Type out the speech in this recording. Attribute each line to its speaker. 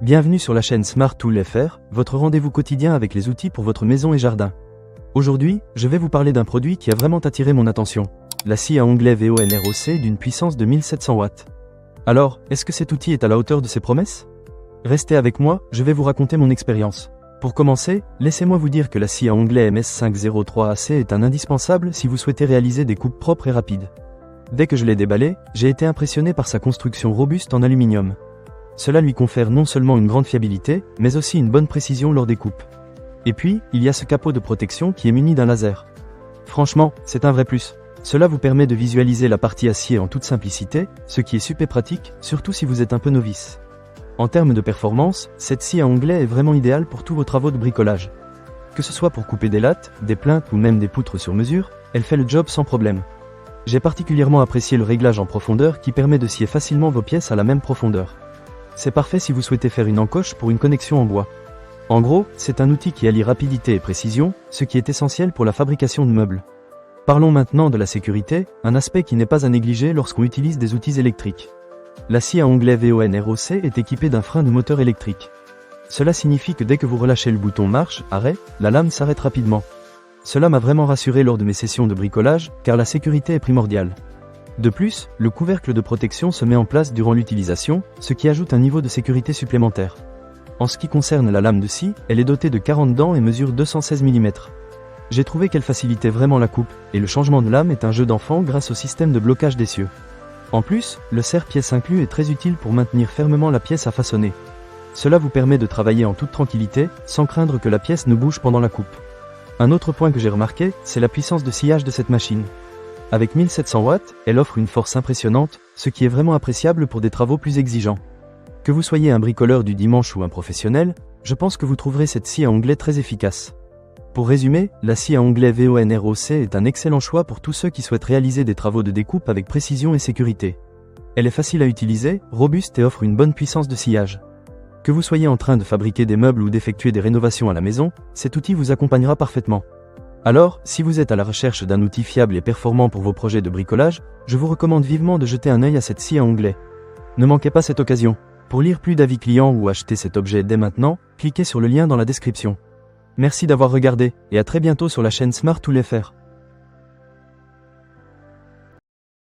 Speaker 1: Bienvenue sur la chaîne Smart Tool FR, votre rendez-vous quotidien avec les outils pour votre maison et jardin. Aujourd'hui, je vais vous parler d'un produit qui a vraiment attiré mon attention. La scie à onglet VONROC d'une puissance de 1700 watts. Alors, est-ce que cet outil est à la hauteur de ses promesses? Restez avec moi, je vais vous raconter mon expérience. Pour commencer, laissez-moi vous dire que la scie à onglet MS503AC est un indispensable si vous souhaitez réaliser des coupes propres et rapides. Dès que je l'ai déballé, j'ai été impressionné par sa construction robuste en aluminium. Cela lui confère non seulement une grande fiabilité, mais aussi une bonne précision lors des coupes. Et puis, il y a ce capot de protection qui est muni d'un laser. Franchement, c'est un vrai plus. Cela vous permet de visualiser la partie acier en toute simplicité, ce qui est super pratique, surtout si vous êtes un peu novice. En termes de performance, cette scie à onglet est vraiment idéale pour tous vos travaux de bricolage. Que ce soit pour couper des lattes, des plinthes ou même des poutres sur mesure, elle fait le job sans problème. J'ai particulièrement apprécié le réglage en profondeur qui permet de scier facilement vos pièces à la même profondeur. C'est parfait si vous souhaitez faire une encoche pour une connexion en bois. En gros, c'est un outil qui allie rapidité et précision, ce qui est essentiel pour la fabrication de meubles. Parlons maintenant de la sécurité, un aspect qui n'est pas à négliger lorsqu'on utilise des outils électriques. La scie à onglet VONROC est équipée d'un frein de moteur électrique. Cela signifie que dès que vous relâchez le bouton marche, arrêt, la lame s'arrête rapidement. Cela m'a vraiment rassuré lors de mes sessions de bricolage, car la sécurité est primordiale. De plus, le couvercle de protection se met en place durant l'utilisation, ce qui ajoute un niveau de sécurité supplémentaire. En ce qui concerne la lame de scie, elle est dotée de 40 dents et mesure 216 mm. J'ai trouvé qu'elle facilitait vraiment la coupe, et le changement de lame est un jeu d'enfant grâce au système de blocage d'essieu. En plus, le serre-pièce inclus est très utile pour maintenir fermement la pièce à façonner. Cela vous permet de travailler en toute tranquillité, sans craindre que la pièce ne bouge pendant la coupe. Un autre point que j'ai remarqué, c'est la puissance de sciage de cette machine. Avec 1700 watts, elle offre une force impressionnante, ce qui est vraiment appréciable pour des travaux plus exigeants. Que vous soyez un bricoleur du dimanche ou un professionnel, je pense que vous trouverez cette scie à onglet très efficace. Pour résumer, la scie à onglet VONROC est un excellent choix pour tous ceux qui souhaitent réaliser des travaux de découpe avec précision et sécurité. Elle est facile à utiliser, robuste et offre une bonne puissance de sciage. Que vous soyez en train de fabriquer des meubles ou d'effectuer des rénovations à la maison, cet outil vous accompagnera parfaitement. Alors, si vous êtes à la recherche d'un outil fiable et performant pour vos projets de bricolage, je vous recommande vivement de jeter un œil à cette scie à onglet. Ne manquez pas cette occasion. Pour lire plus d'avis clients ou acheter cet objet dès maintenant, cliquez sur le lien dans la description. Merci d'avoir regardé, et à très bientôt sur la chaîne Smart Tool FR.